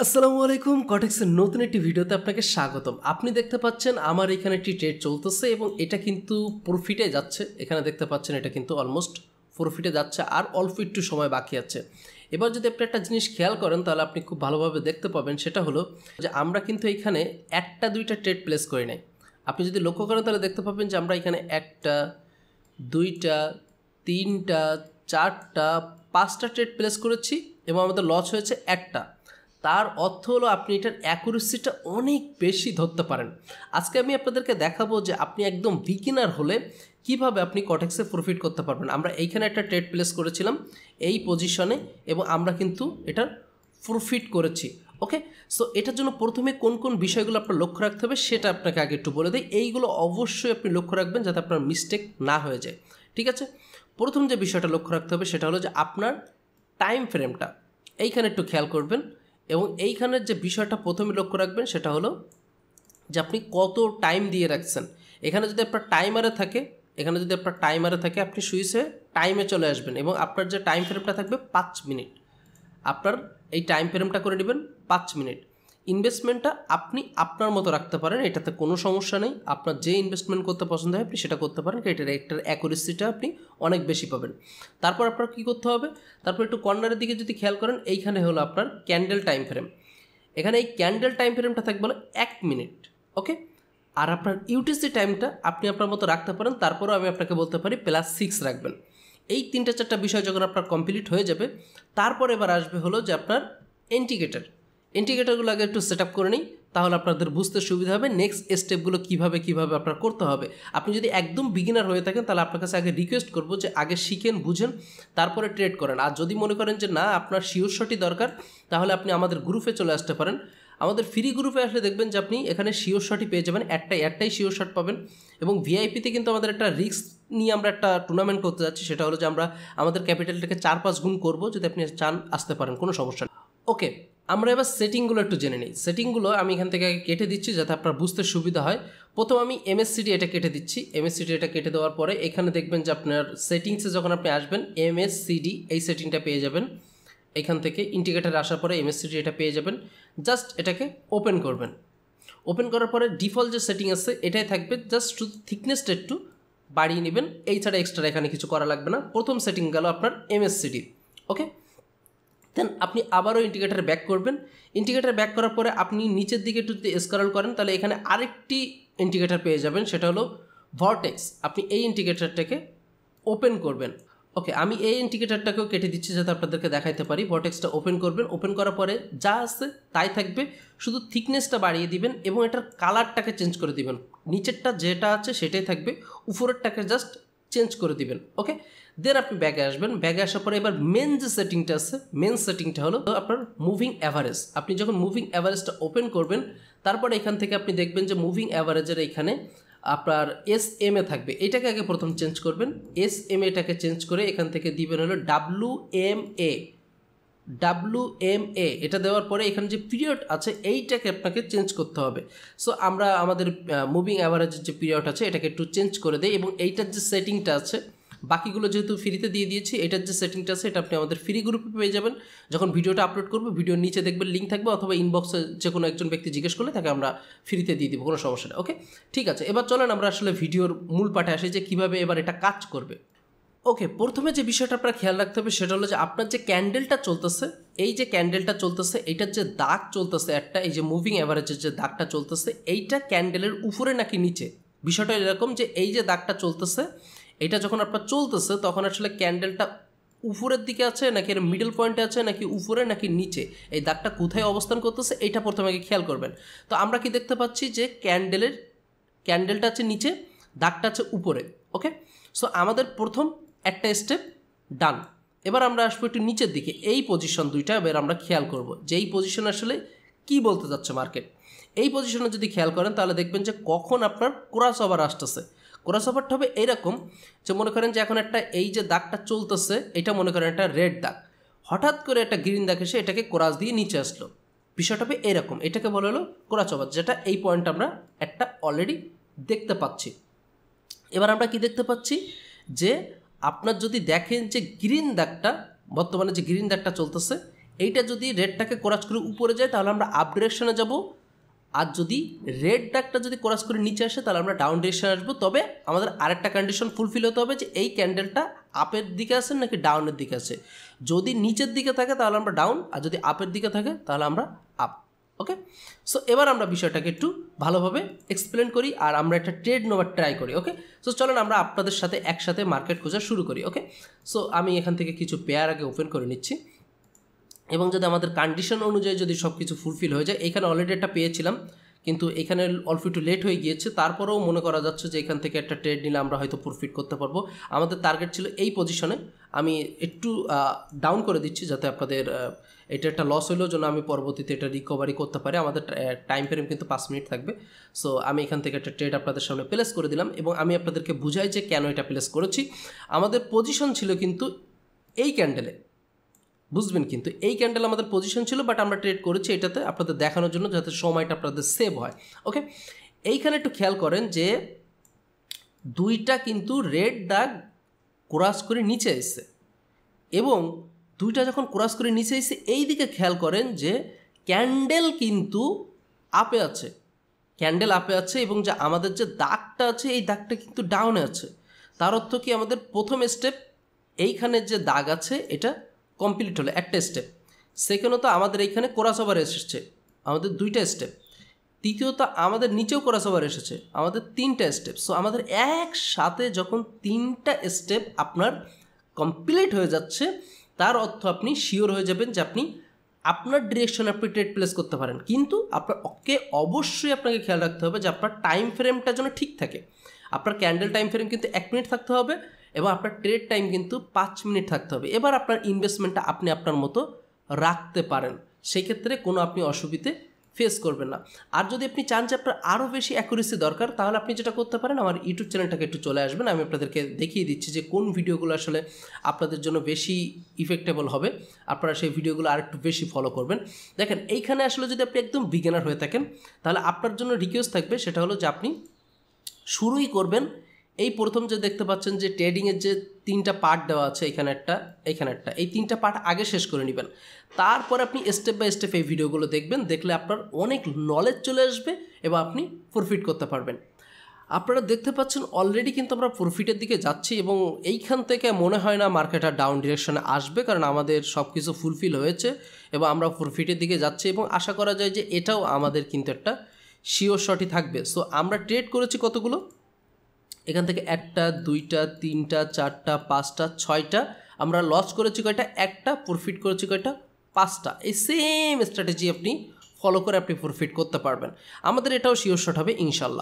আসসালামু আলাইকুম কটেক্সের নতুন একটি ভিডিওতে আপনাকে স্বাগতম। আপনি দেখতে পাচ্ছেন আমার এখানে একটি ট্রেড চলতেছে এবং এটা কিন্তু প্রফিটে যাচ্ছে। এখানে দেখতে পাচ্ছেন এটা কিন্তু অলমোস্ট প্রফিটে যাচ্ছে আর অল্প একটু সময় বাকি আছে। এবার যদি আপনি একটা জিনিস খেয়াল করেন তাহলে আপনি খুব ভালোভাবে দেখতে পাবেন, সেটা হলো যে আমরা কিন্তু এখানে একটা দুইটা ট্রেড প্লেস করি নাই। আপনি যদি লক্ষ্য করেন তাহলে দেখতে পাবেন যে আমরা এখানে একটা দুইটা তিনটা চারটা পাঁচটা ট্রেড প্লেস করেছি এবং আমাদের লস হয়েছে একটা। তার অর্থ হলো আপনি এটার অ্যাকুরেসিটা অনেক বেশি ধরতে পারেন। আজকে আমি আপনাদেরকে দেখাবো যে আপনি একদম বিগিনার হলে কিভাবে আপনি কটেক্সে প্রফিট করতে পারবেন। আমরা এইখানে একটা ট্রেড প্লেস করেছিলাম এই পজিশনে এবং আমরা কিন্তু এটার প্রফিট করেছি। ওকে, সো এটার জন্য প্রথমে কোন কোন বিষয়গুলো আপনার লক্ষ্য রাখতে হবে সেটা আপনাকে আগে একটু বলে দিই। এইগুলো অবশ্যই আপনি লক্ষ্য রাখবেন যাতে আপনার মিস্টেক না হয়ে যায়। ঠিক আছে, প্রথম যে বিষয়টা লক্ষ্য রাখতে হবে সেটা হলো যে আপনার টাইম ফ্রেমটা এইখানে একটু খেয়াল করবেন এবং এইখানের যে বিষয়টা প্রথমে লক্ষ্য রাখবেন সেটা হলো যে আপনি কত টাইম দিয়ে রাখছেন। এখানে যদি আপনার টাইমারে থাকে আপনি সুইচে টাইমে চলে আসবেন এবং আপনার যে টাইম ফ্রেমটা থাকবে 5 মিনিট, আপনার এই টাইম ফ্রেমটা করে নেবেন 5 মিনিট। ইনভেস্টমেন্টটা আপনি আপনার মতো রাখতে পারেন, এটাতে কোনো সমস্যা নেই। আপনার যে ইনভেস্টমেন্ট করতে পছন্দ হয় আপনি সেটা করতে পারেন, এটার অ্যাকুরেসিটা আপনি অনেক বেশি পাবেন। তারপর আপনার কী করতে হবে, তারপর একটু কর্নারের দিকে যদি খেয়াল করেন এইখানে হলো আপনার ক্যান্ডেল টাইম ফ্রেম। এখানে এই ক্যান্ডেল টাইম ফ্রেমটা থাকবে হলো 1 মিনিট। ওকে, আর আপনার ইউটিসি টাইমটা আপনি আপনার মতো রাখতে পারেন, তারপরেও আমি আপনাকে বলতে পারি +6 রাখবেন। এই তিনটা চারটা বিষয় যখন আপনার কমপ্লিট হয়ে যাবে তারপর এবার আসবে হলো যে আপনার ইন্ডিকেটারগুলো আগে একটু সেট আপ করে নিই, তাহলে আপনাদের বুঝতে সুবিধা হবে নেক্সট স্টেপগুলো কীভাবে আপনার করতে হবে। আপনি যদি একদম বিগিনার হয়ে থাকেন তাহলে আপনার কাছে আগে রিকোয়েস্ট করবো যে আগে শিখেন বুঝেন তারপরে ট্রেড করেন। আর যদি মনে করেন যে না আপনার শিওর শটই দরকার তাহলে আপনি আমাদের গ্রুপে চলে আসতে পারেন। আমাদের ফ্রি গ্রুপে আসলে দেখবেন যে আপনি এখানে শিওর শটই পেয়ে যাবেন, একটাই শিওর শট পাবেন। এবং ভিআইপিতে কিন্তু আমাদের একটা রিস্ক নিয়ে আমরা একটা টুর্নামেন্ট করতে যাচ্ছি, সেটা হলো যে আমরা আমাদের ক্যাপিটালটাকে 4-5 গুণ করবো। যদি আপনি চান আসতে পারেন, কোনো সমস্যা নেই। ওকে, আমরা এবার সেটিংগুলো একটু জেনে নিই। সেটিংগুলো আমি এখান থেকে কেটে দিচ্ছি যাতে আপনার বুঝতে সুবিধা হয়। প্রথম আমি MSCD এটা কেটে দিচ্ছি। MSCD এটা কেটে দেওয়ার পরে এখানে দেখবেন যে আপনার সেটিংসে যখন আপনি আসবেন MSCD এই সেটিংটা পেয়ে যাবেন। এখান থেকে ইন্ডিকেটারে আসার পরে MSCD এটা পেয়ে যাবেন। জাস্ট এটাকে ওপেন করবেন। ওপেন করার পরে ডিফল্ট যে সেটিং আছে এটাই থাকবে, জাস্ট শুধু থিকনেসটা একটু বাড়িয়ে নেবেন, এই ছাড়া এক্সট্রা এখানে কিছু করা লাগবে না। প্রথম সেটিং গেল আপনার MSCD। ওকে, দেন আপনি আবারও ইন্ডিকেটারে ব্যাক করবেন। ইন্ডিকেটার ব্যাক করার পরে আপনি নিচের দিকে একটু যদি স্ক্রল করেন তাহলে এখানে আরেকটি ইন্ডিকেটার পেয়ে যাবেন, সেটা হলো ভর্টেক্স। আপনি এই ইন্ডিকেটারটাকে ওপেন করবেন। ওকে, আমি এই ইন্ডিকেটারটাকেও কেটে দিচ্ছি যাতে আপনাদেরকে দেখাইতে পারি। ভর্টেক্সটা ওপেন করবেন, ওপেন করার পরে যা আছে তাই থাকবে, শুধু থিকনেসটা বাড়িয়ে দিবেন এবং এটার কালারটাকে চেঞ্জ করে দিবেন। নিচেরটা যেটা আছে সেটাই থাকবে, উপরেরটাকে জাস্ট চেঞ্জ করে দিবেন। ওকে, দেন আপনি ব্যাগে আসবেন। ব্যাগে আসার পরে এবার মেন যে সেটিংটা আছে, মেন সেটিংটা হলো আপনার মুভিং অ্যাভারেজ। আপনি যখন মুভিং অ্যাভারেজটা ওপেন করবেন তারপরে এখান থেকে আপনি দেখবেন যে মুভিং অ্যাভারেজের এখানে আপনার SMA থাকবে, এটাকে আগে প্রথম চেঞ্জ করবেন। SMAটাকে চেঞ্জ করে এখান থেকে দিবেন হলো WMA। এটা দেওয়ার পরে এখানে যে পিরিয়ড আছে এইটাকে আপনাকে চেঞ্জ করতে হবে। সো আমরা আমাদের মুভিং অ্যাভারেজের যে পিরিয়ড আছে এটাকে একটু চেঞ্জ করে দেই এবং এইটার যে সেটিংটা আছে, বাকিগুলো যেহেতু ফ্রিতে দিয়ে দিয়েছি, এটার যে সেটিংটা আছে এটা আপনি আমাদের ফ্রি গ্রুপে পেয়ে যাবেন। যখন ভিডিওটা আপলোড করবো ভিডিওর নিচে দেখবেন লিঙ্ক থাকবে, অথবা ইনবক্সে যে কোনো একজন ব্যক্তি জিজ্ঞেস করলে তাকে আমরা ফ্রিতে দিয়ে দিব, কোনো সমস্যা নেই। ওকে, ঠিক আছে, এবার চলেন আমরা আসলে ভিডিওর মূল পাঠে আসি যে কীভাবে এবার এটা কাজ করবে। ওকে, প্রথমে যে বিষয়টা আপনার খেয়াল রাখতে হবে সেটা হলো যে আপনার যে ক্যান্ডেলটা চলতেছে, এই যে ক্যান্ডেলটা চলতেছে এইটার যে দাগ চলতেছে একটা, এই যে মুভিং অ্যাভারেজের যে দাগটা চলতেছে এইটা ক্যান্ডেলের উপরে নাকি নিচে। বিষয়টা এরকম যে এই যে দাগটা চলতেছে এটা যখন আপনার চলতেছে তখন আসলে ক্যান্ডেলটা উপরের দিকে আছে নাকি এর মিডল পয়েন্টে আছে নাকি উপরে নাকি নিচে, এই দাগটা কোথায় অবস্থান করতেছে এইটা প্রথমে আগে খেয়াল করবেন। তো আমরা কি দেখতে পাচ্ছি যে ক্যান্ডেলটা আছে নিচে, দাগটা আছে উপরে। ওকে, সো আমাদের প্রথম একটা স্টেপ ডান। এবার আমরা আসবো একটু নিচের দিকে, এই পজিশন দুইটা এবার আমরা খেয়াল করব যে এই পজিশন আসলে কি বলতে যাচ্ছে মার্কেট। এই পজিশনে যদি খেয়াল করেন তাহলে দেখবেন যে কখন আপনার ক্রস ওভার আসতেছে। ক্রস ওভারটা হবে এইরকম যে মনে করেন যে এখন একটা এই যে দাগটা চলতেছে এটা মনে করেন একটা রেড দাগ, হঠাৎ করে একটা গ্রিন দাগ এসে এটাকে ক্রস দিয়ে নিচে আসলো। বিষয়টা হবে এরকম, এটাকে বলা হলো ক্রস ওভার, যেটা এই পয়েন্ট আমরা একটা অলরেডি দেখতে পাচ্ছি। এবার আমরা কি দেখতে পাচ্ছি যে আপনার যদি দেখেন যে গ্রিন দাগটা, বর্তমানে যে গ্রিন দাগটা চলতেছে এইটা যদি রেডটাকে ক্রস করে উপরে যায় তাহলে আমরা আপ ডিরেকশনে যাব, আর যদি রেড ডাকটা যদি ক্রস করে নিচে আসে তাহলে আমরা ডাউন ডিরেকশনে আসবো। তবে আমাদের আরেকটা কন্ডিশন ফুলফিল হতে হবে যে এই ক্যান্ডেলটা আপের দিকে আছে নাকি ডাউনের দিকে আছে। যদি নিচের দিকে থাকে তাহলে আমরা ডাউন, আর যদি আপের দিকে থাকে তাহলে আমরা আপ। ওকে, সো এবার আমরা বিষয়টাকে একটু ভালোভাবে এক্সপ্লেন করি আর আমরা একটা ট্রেড নেওয়ার ট্রাই করি। ওকে, সো চলেন আমরা আপনাদের সাথে একসাথে মার্কেট খোঁজা শুরু করি। ওকে, সো আমি এখান থেকে কিছু পেয়ার আগে ওপেন করে নিচ্ছি এবং যদি আমাদের কন্ডিশন অনুযায়ী যদি সব কিছু ফুলফিল হয়ে যায়, এখানে অলরেডি একটা পেয়েছিলাম কিন্তু এখানে অল্প একটু লেট হয়ে গিয়েছে, তারপরেও মনে করা যাচ্ছে যে এখান থেকে একটা ট্রেড নিলে আমরা হয়তো প্রফিট করতে পারবো। আমাদের টার্গেট ছিল এই পজিশনে, আমি একটু ডাউন করে দিচ্ছি যাতে আপনাদের এটা একটা লস হলেও যেন আমি পরবর্তীতে এটা রিকভারি করতে পারি। আমাদের টাইম ফ্রেম কিন্তু 5 মিনিট থাকবে। সো আমি এখান থেকে একটা ট্রেড আপনাদের সামনে প্লেস করে দিলাম এবং আমি আপনাদেরকে বুঝাই যে কেন এটা প্লেস করেছি। আমাদের পজিশন ছিল কিন্তু এই ক্যান্ডেলে, বুঝবেন, কিন্তু এই ক্যান্ডেল আমাদের পজিশন ছিল, বাট আমরা ট্রেড করেছি এটাতে আপনাদের দেখানোর জন্য যাতে সময়টা আপনাদের সেভ হয়। ওকে, এইখানে একটু খেয়াল করেন যে দুইটা কিন্তু রেড দাগ ক্রস করে নিচে এসছে এবং দুইটা যখন ক্রস করে নিচে এসে এই দিকে খেয়াল করেন যে ক্যান্ডেল কিন্তু আপে আছে, ক্যান্ডেল আপে আছে এবং যে আমাদের যে দাগটা আছে এই দাগটা কিন্তু ডাউনে আছে। তার অর্থ কি আমাদের প্রথম স্টেপ এইখানে যে দাগ আছে এটা কমপ্লিট হলো একটা স্টেপ। সেকেন্ডত আমাদের এইখানে ক্রস ওভার এসেছে আমাদের 2টা স্টেপ। তৃতীয়ত আমাদের নিচেও ক্রস ওভার এসেছে আমাদের 3টা স্টেপ। সো আমাদের একসাথে যখন 3টা স্টেপ আপনার কমপ্লিট হয়ে যাচ্ছে তার অর্থ আপনি শিওর হয়ে যাবেন যে আপনি আপনার ডিরেকশনে আপনি ট্রেড প্লেস করতে পারেন। কিন্তু অবশ্যই আপনাকে খেয়াল রাখতে হবে যে আপনার টাইম ফ্রেমটা যেন ঠিক থাকে। আপনার ক্যান্ডেল টাইম ফ্রেম কিন্তু 1 মিনিট থাকতে হবে এবং আপনার ট্রেড টাইম কিন্তু 5 মিনিট থাকতে হবে। এবার আপনার ইনভেস্টমেন্টটা আপনি আপনার মতো রাখতে পারেন, সেই ক্ষেত্রে কোনো আপনি অসুবিধে ফেস করবেন না। আর যদি আপনি চান যে আপনার আরও বেশি অ্যাকুরেসি দরকার তাহলে আপনি যেটা করতে পারেন, আমার ইউটিউব চ্যানেলটাকে একটু চলে আসবেন, আমি আপনাদেরকে দেখিয়ে দিচ্ছি যে কোন ভিডিওগুলো আসলে আপনাদের জন্য বেশি ইফেক্টেবল হবে, আপনারা সেই ভিডিওগুলো আর একটু বেশি ফলো করবেন। দেখেন এইখানে আসলে যদি আপনি একদম বিগিনার হয়ে থাকেন তাহলে আপনার জন্য রিকোয়েস্ট থাকবে সেটা হলো যে আপনি শুরুই করবেন এই প্রথম যে দেখতে পাচ্ছেন যে ট্রেডিংয়ের যে 3টা পার্ট দেওয়া আছে, এখানে একটা এই 3টা পার্ট আগে শেষ করে নেবেন। তারপর আপনি স্টেপ বাই স্টেপ এই ভিডিওগুলো দেখবেন, দেখলে আপনার অনেক নলেজ চলে আসবে এবং আপনি প্রফিট করতে পারবেন। আপনারা দেখতে পাচ্ছেন অলরেডি কিন্তু আমরা প্রফিটের দিকে যাচ্ছি এবং এইখান থেকে মনে হয় না মার্কেট আর ডাউন ডিরেকশনে আসবে, কারণ আমাদের সব কিছু ফুলফিল হয়েছে এবং আমরা প্রফিটের দিকে যাচ্ছি এবং আশা করা যায় যে এটাও আমাদের কিন্তু একটা শিওর শটই থাকবে। সো আমরা ট্রেড করেছি কতগুলো, এখান থেকে 1টা 2টা 3টা 4টা 5টা 6টা, আমরা লস করেছি কয়টা, একটা, প্রফিট করেছি কয়টা, 5টা। এই সেম স্ট্র্যাটেজি আপনি ফলো করে আপনি প্রফিট করতে পারবেন। আমাদের এটাও শিওর শট হবে ইনশাল্লাহ।